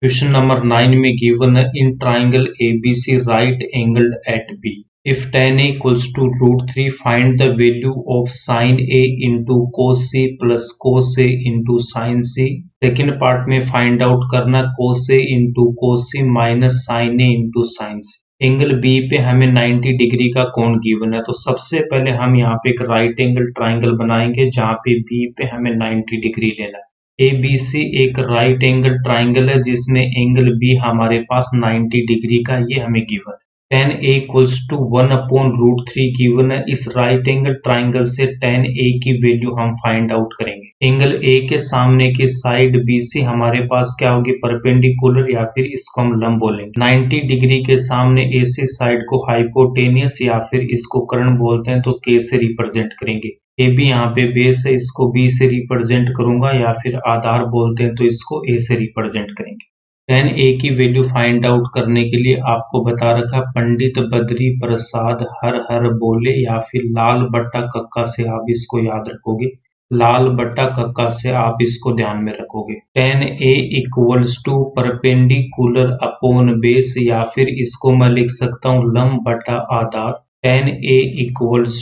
Question number 9 में given है in triangle ABC right angled at B. If tan A equals to √3, find the value of sin A into cos C plus cos A into sin C. Second part में find out करना cos A into cos C minus sin A into sin C. Angle B पे हमें 90 degree का कोण given है, तो सबसे पहले हम यहाँ पे एक राइट एंगल ट्राइंगल बनाएंगे जहाँ पे B पे हमें 90 डिग्री लेना है। ABC एक राइट एंगल ट्राइंगल है जिसमें एंगल B हमारे पास 90 डिग्री का ये हमें गिवन है। tan A equals to 1/√3 given है। इस राइट एंगल ट्राइंगल से tan A की वैल्यू हम फाइंड आउट करेंगे। एंगल A के सामने की साइड BC हमारे पास क्या होगी, परपेंडिकुलर या फिर इसको हम लंब बोलेंगे। 90 डिग्री के सामने AC साइड को हाइपोटेनियस या फिर इसको कर्ण बोलते हैं, तो K से रिप्रेजेंट करेंगे। ए बी यहाँ पे बेस है, इसको बी से रिप्रेजेंट करूंगा या फिर आधार बोलते हैं तो इसको ए से रिप्रेजेंट करेंगे। tan A की वैल्यू फाइंड आउट करने के लिए आपको बता रखा पंडित बद्री प्रसाद हर हर बोले या फिर लाल बट्टा कक्का से आप इसको याद रखोगे। लाल बट्टा कक्का से आप इसको ध्यान में रखोगे। tan A equals to perpendicular upon base या फिर इसको मैं लिख सकता हूँ लंब बटा आधार। tan A equals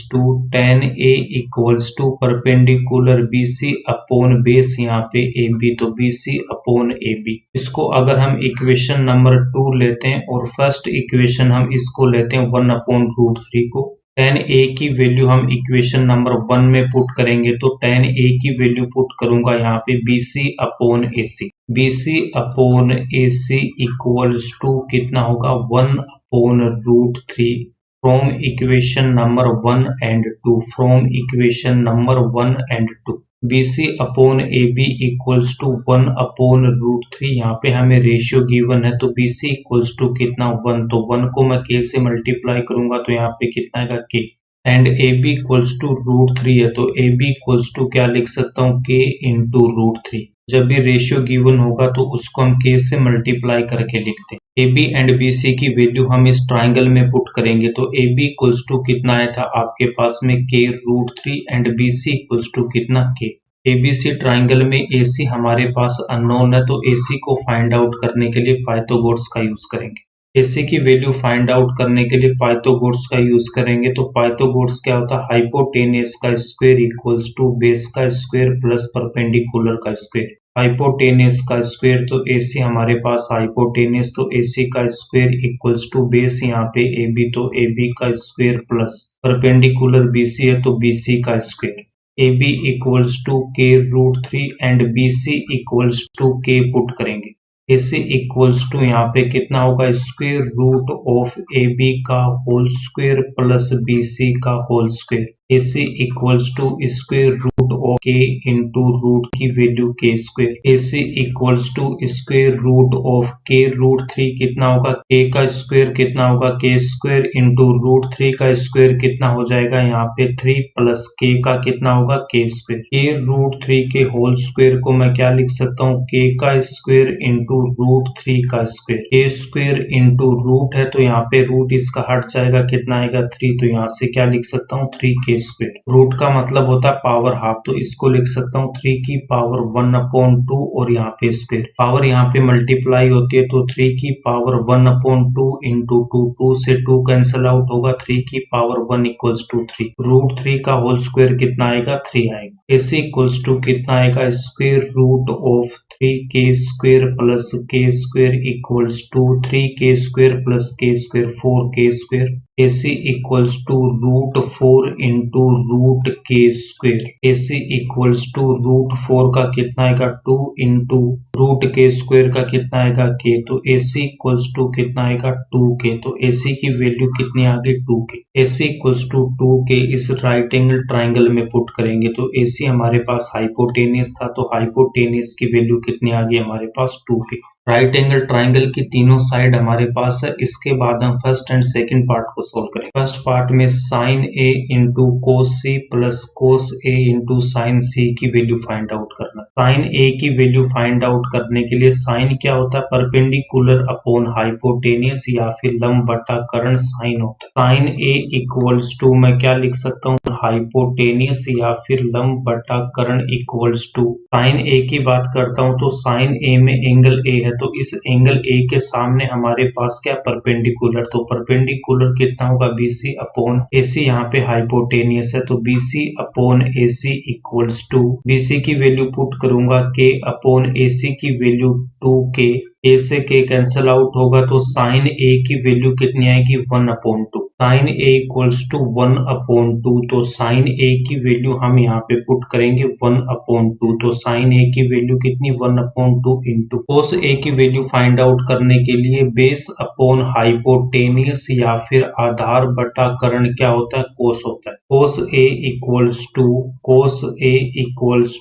to perpendicular BC upon base यहाँ पे AB, तो BC अपॉन AB। इसको अगर हम इक्वेशन नंबर 2 लेते हैं और फर्स्ट इक्वेशन हम इसको लेते हैं 1/√3 को। tan A की वैल्यू हम इक्वेशन नंबर 1 में पुट करेंगे, तो tan A की वैल्यू पुट करूंगा यहाँ पे BC upon AC। BC upon AC equals to कितना होगा 1/√3 from equation number 1 and 2, from equation number 1 and 2। BC upon AB equals to 1/√3। यहाँ पे हमें रेशियो गिवन है, तो BC इक्वल्स टू कितना 1, तो 1 को मैं K से मल्टीप्लाई करूंगा तो यहाँ पे कितना आएगा K। And AB equals to √3 है, तो AB इक्वल्स टू क्या लिख सकता हूँ K इंटू √3। जब भी रेशियो गिवन होगा तो उसको हम K से मल्टीप्लाई करके लिखते हैं। AB एंड BC की वैल्यू हम इस ट्राइंगल में पुट करेंगे, तो AB इक्वल्स टू कितना आया था आपके पास में K√3 and BC equals to कितना K। ABC ट्राइंगल में AC हमारे पास अननोन है, तो AC को फाइंड आउट करने के लिए पाइथागोरस का यूज करेंगे। AC की वैल्यू फाइंड आउट करने के लिए पाइथागोरस का यूज करेंगे, तो पाइथागोरस क्या होता है, हाइपोटेनियस का स्क्वायर इक्वल्स टू बेस का स्क्वायर प्लस परपेंडिकुलर का स्क्वायर। हाइपोटेनियस का स्क्वायर, तो AC हमारे पास हाइपोटेनियस, तो AC का स्क्वायर इक्वल्स टू बेस यहाँ पे AB, तो AB का स्क्वायर प्लस परपेंडिकुलर BC है तो BC का square. AB equals to K√3 and BC equals to K put करेंगे। AC इक्वल्स टू यहाँ पे कितना होगा स्क्वायर रूट ऑफ AB का होल स्क्वायर प्लस BC का whole square. AC equals to square root of K into root की value K square. AC equals to square root of K√3 कितना होगा, K का स्क्वायर कितना होगा K square into √3 का square कितना हो जाएगा यहाँ पे 3 प्लस K का कितना होगा K स्क्वायर। K√3 के होल स्क्वायर को मैं क्या लिख सकता हूँ K का स्क्वायर इंटू √3 का square. K square into root है तो यहाँ पे रूट इसका हट जाएगा, कितना आएगा 3, तो यहाँ से क्या लिख सकता हूँ 3K स्क्वायर। रूट का मतलब होता है पावर हाफ, तो इसको लिख सकता हूँ 3 की पावर 1/2 और यहाँ पे स्क्वायर। पावर यहाँ पे मल्टीप्लाई होती है, तो 3 की पावर 1/2 इंटू 2 से 2 कैंसिल आउट होगा, 3 की पावर 1 इक्वल्स टू 3। √3 का होल स्क्वायर कितना आएगा 3 आएगा। AC इक्वल्स टू कितना आएगा square root of 3K square plus K square equals to 3K square plus K square 4K square. AC equals to √4 into root K square. AC equals to √4 का कितना आएगा 2 into root K square का कितना आएगा K, तो AC equals to कितना आएगा 2K, तो AC की वैल्यू कितनी आ गई 2K। AC equals to 2K इस राइट एंगल ट्राइंगल में पुट करेंगे, तो AC हमारे पास हाइपोटेनियस था, तो हाइपोटेनियस की वैल्यू कितनी आ गई हमारे पास 2K। राइट एंगल ट्राइंगल की तीनों साइड हमारे पास है। इसके बाद हम फर्स्ट एंड सेकंड पार्ट को सोल्व करें। फर्स्ट पार्ट में sin A into cos C plus cos A into sine C की वैल्यू फाइंड आउट करना। sin A की वैल्यू फाइंड आउट करने के लिए sin क्या होता है, परपेंडिकुलर अपॉन हाइपोटेनियस या फिर लंब बटा कर्ण sin होता है। sin A इक्वल्स टू मैं क्या लिख सकता हूँ हाइपोटेनियस या फिर लंब बटा कर्ण इक्वल्स टू sin A की बात करता हूँ तो sin A में एंगल A है तो इस एंगल ए के सामने हमारे पास क्या परपेंडिकुलर, तो परपेंडिकुलर कितना होगा BC अपॉन AC, यहाँ पे हाइपोटेनियस है तो BC upon AC equals to, BC की वैल्यू पुट करूंगा K अपॉन AC की वैल्यू 2K, ए से के कैंसिल आउट होगा तो साइन ए की वैल्यू कितनी आएगी 1/2, साइन ए इक्वल्स टू 1/2, तो साइन ए की वैल्यू हम यहाँ पे पुट करेंगे 1/2, तो साइन ए की वैल्यू कितनी 1/2 इंटू कोस ए की वैल्यू फाइंड आउट करने के लिए बेस अपॉन हाइपोटेनियस या फिर आधार बटा कर्ण क्या होता है कोस होता है, cos A equals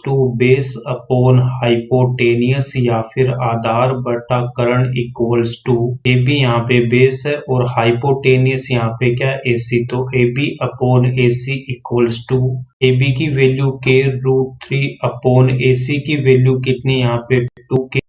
to base upon hypotenuse या फिर आधार बटा कर्ण इक्वल्स टू ए बी, यहाँ पे बेस है और हाइपोटेनियस यहाँ पे क्या है AC, तो AB upon AC equals to A B की वैल्यू K√3 अपॉन AC की वैल्यू कितनी यहाँ पे 2K,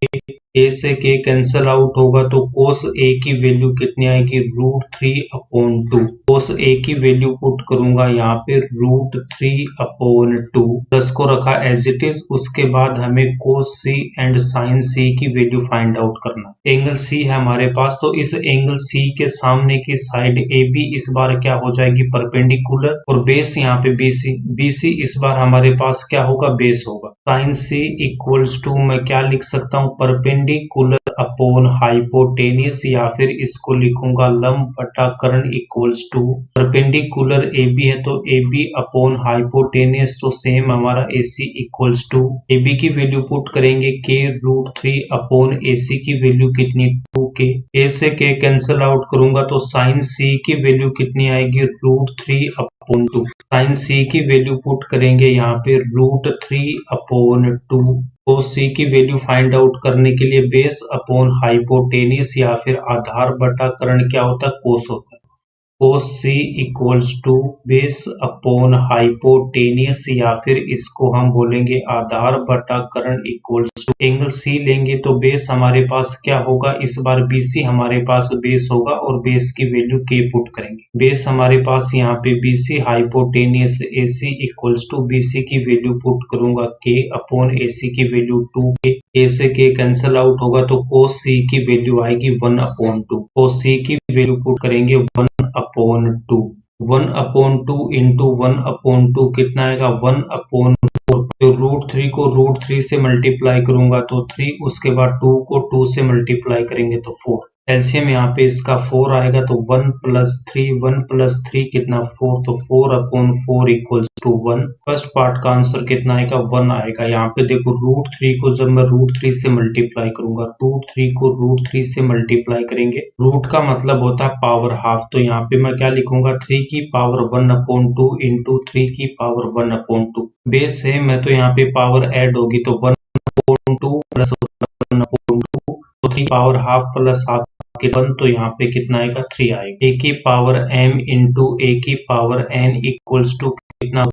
ए से के कैंसिल आउट होगा तो कोस ए की वैल्यू कितनी आएगी √3/2, कोस ए की वैल्यू पुट करूंगा यहाँ पे √3/2, प्लस को रखा एज इट इज, उसके बाद हमें कोस सी एंड साइन सी की वैल्यू फाइंड आउट करना। एंगल सी है हमारे पास, तो इस एंगल सी के सामने की साइड ए बी इस बार क्या हो जाएगी परपेंडिकुलर, और बेस यहाँ पे BC इस बार हमारे पास क्या होगा बेस होगा, साइन सी इक्वल्स टू मैं क्या लिख सकता हूँ परपेंडिकुलर अपॉन हाइपोटेनियस या फिर इसको लिखूंगा लंब बटा कर्ण इक्वल्स टू, परपेंडिकुलर AB है तो AB अपॉन हाइपोटेनियस तो सेम हमारा AC इक्वल्स टू, AB की वैल्यू पुट करेंगे K√3 अपॉन AC की वैल्यू कितनी 2K, A से K कैंसिल आउट करूंगा तो साइन C की वैल्यू कितनी आएगी √3/2, साइन C की वैल्यू पुट करेंगे यहाँ पे √3/2, कोस सी की वैल्यू फाइंड आउट करने के लिए बेस अपॉन हाइपोटेनियस या फिर आधार बटा कर्ण क्या होता है कोस होता है, cos C equals to base upon hypotenuse या फिर इसको हम बोलेंगे आधार बटा कर्ण इक्वल्स टू, एंगल सी लेंगे तो बेस हमारे पास क्या होगा इस बार BC हमारे पास बेस होगा और बेस की वैल्यू K पुट करेंगे, बेस हमारे पास यहाँ पे BC hypotenuse AC equals to BC की वैल्यू पुट करूंगा K अपॉन AC की वैल्यू 2K, A से K कैंसिल आउट होगा तो कोस C की वैल्यू आएगी 1/2, कोस C की वैल्यू पुट करेंगे 1/2, 1/2 इंटू 1/2 कितना आएगा 1/4, तो √3 को √3 से मल्टीप्लाई करूंगा तो 3, उसके बाद 2 को 2 से मल्टीप्लाई करेंगे तो 4, एलसीएम यहाँ पे इसका 4 आएगा तो 1 + 3 कितना 4, तो 4/4 इक्वल्स टू 1, फर्स्ट पार्ट का आंसर कितना आएगा 1 आएगा। यहाँ पे देखो √3 को जब मैं √3 से मल्टीप्लाई करूंगा, √3 को √3 से मल्टीप्लाई करेंगे, रूट का मतलब होता है पावर हाफ, तो यहाँ पे मैं क्या लिखूंगा 3 की पावर 1/2 इंटू 3 की पावर 1/2, बेस है मैं तो यहाँ पे पावर ऐड होगी तो 1/2 प्लस 1/2 तो 3 पावर हाफ प्लस हाफ के 1, तो यहाँ पे कितना आएगा 3 आएगा, a की पावर m इंटू a की पावर n इक्वल्स टू कितना a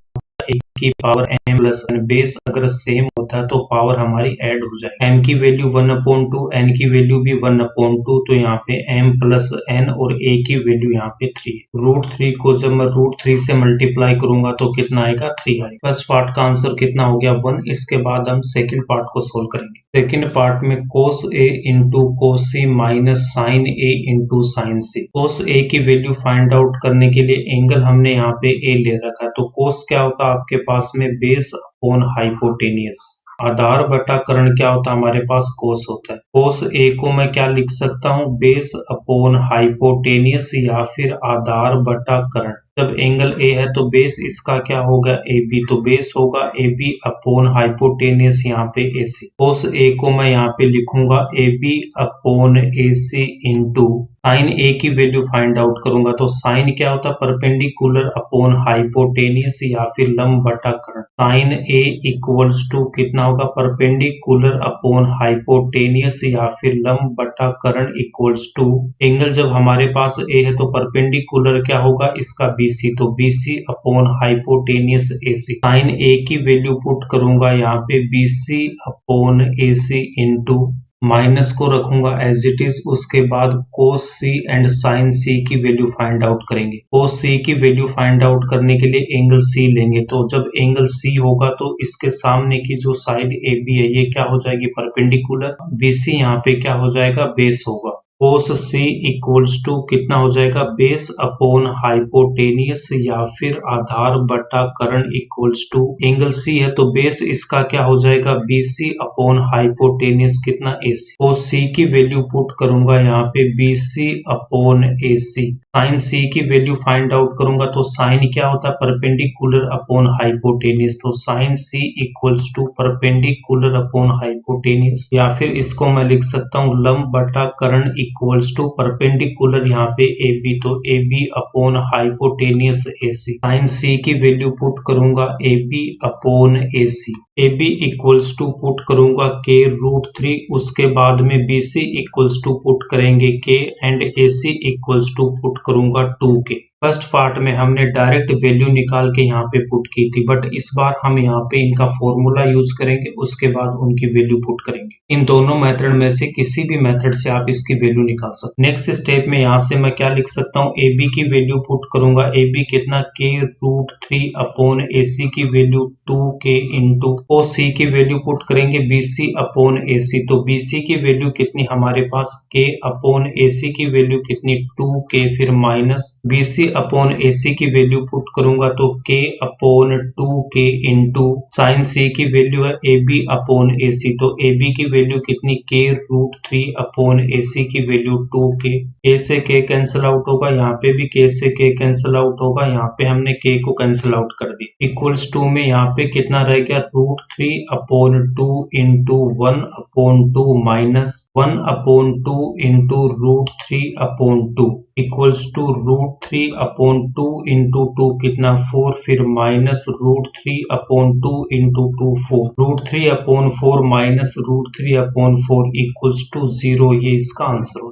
की power m plus n, base अगर सेम होता है तो पावर हमारी ऐड हो जाए, m की वैल्यू 1/2, n की वैल्यू भी 1/2, तो यहाँ पे m प्लस n और a की वैल्यू यहाँ पे 3, √3 को जब मैं √3 से मल्टीप्लाई करूंगा तो कितना आएगा 3 आएगा। फर्स्ट पार्ट का आंसर कितना हो गया 1, इसके बाद हम सेकंड पार्ट को सोल्व करेंगे। सेकंड पार्ट में cos a into cos c minus sine a into sine c, cos a की वैल्यू फाइंड आउट करने के लिए एंगल हमने यहाँ पे a ले रखा है, तो cos क्या होता है आपके पास में बेस अपॉन हाइपोटेनियस, आधार बटा कर्ण क्या होता है हमारे पास कोस होता है, कोस ए को मैं क्या लिख सकता हूँ बेस अपॉन हाइपोटेनियस या फिर आधार बटा कर्ण, जब एंगल ए है तो बेस इसका क्या होगा ए बी, तो बेस होगा ए बी अपॉन हाइपोटेनियस यहाँ पे ए सी, कोस ए को मैं यहाँ पे लिखूंगा A B upon A C into sine A की वैल्यू फाइंड आउट करूंगा, तो साइन क्या होता है परपेंडिकुलर अपॉन हाइपोटेनियस या फिर लंब बटा कर्ण, साइन ए इक्वल्स टू कितना होगा परपेंडिकुलर अपॉन हाइपोटेनियस या फिर लंब बटा कर्ण इक्वल्स टू, एंगल जब हमारे पास ए है तो परपेंडिकुलर क्या होगा इसका BC, तो BC upon hypotenuse AC, sine A की वैल्यू पुट करूंगा यहाँ पे BC upon AC into minus को रखूंगा एज इट इज, उसके बाद कोस सी एंड साइन सी की वैल्यू फाइंड आउट करेंगे। कोस सी की वैल्यू फाइंड आउट करने के लिए एंगल सी लेंगे, तो जब एंगल सी होगा तो इसके सामने की जो साइड ए बी है ये क्या हो जाएगी, परपेंडिकुलर। बी सी यहाँ पे क्या हो जाएगा, बेस होगा। कोस सी इक्वल्स टू कितना हो जाएगा, बेस अपॉन हाइपोटेनियस या फिर आधार बटा कर्ण इक्वल्स टू एंगल सी है तो बेस इसका क्या हो जाएगा, बी सी अपॉन हाइपोटेनियस कितना, ए सी। कोस सी की वैल्यू पुट करूंगा यहाँ पे B C upon A C. Sine C की वैल्यू फाइंड आउट करूंगा तो साइन क्या होता है, परपेंडिकुलर अपॉन हाइपोटेनियस, तो sine C equals to perpendicular upon hypotenuse, या फिर इसको मैं लिख सकता हूँ लंब बटा कर्ण इक्वल्स टू परपेंडिकुलर यहाँ पे ए बी, तो A B upon hypotenuse A C. Sine C की वैल्यू पुट करूंगा A B upon A C. A B equals to put करूंगा के रूट 3, उसके बाद में B C equals to put करेंगे K and A C equals to put करूंगा 2 के। First part में हमने डायरेक्ट वैल्यू निकाल के यहाँ पे पुट की थी, बट इस बार हम यहाँ पे इनका फॉर्मूला यूज करेंगे, उसके बाद उनकी वैल्यू पुट करेंगे। इन दोनों मेथड में से किसी भी मेथड से आप इसकी वैल्यू निकाल सकते। नेक्स्ट स्टेप में यहाँ से मैं क्या लिख सकता हूँ, ए बी की वैल्यू पुट करूंगा, ए बी कितना, के रूट 3 अपॉन ए सी की वैल्यू 2 के इंटू ओ सी की वैल्यू पुट करेंगे बी सी अपॉन ए सी, तो बी सी की वैल्यू कितनी हमारे पास, के अपॉन ए सी की वैल्यू कितनी 2 के, फिर minus B C upon A सी की वैल्यू पुट करूंगा तो के अपॉन 2 के इंटू साइन सी की वैल्यू है ए बी अपॉन ए सी, तो ए बी की वैल्यू कितनी, के रूट 3 अपॉन ए सी की वैल्यू 2 के। ए से के कैंसिल आउट होगा, यहाँ पे भी के से के कैंसिल आउट होगा, यहाँ पे हमने के को कैंसिल आउट कर दी। इक्वल्स टू में यहाँ पे कितना रह गया, root 3 upon 2 into 1 upon 2 minus 1 upon 2 into root 3 upon 2 equals to root 3 upon 2 into 2 कितना 4, फिर minus root 3 upon 2 into 2 4, root 3 upon 4 minus root 3 upon 4 equals to 0। ये इसका आंसर हो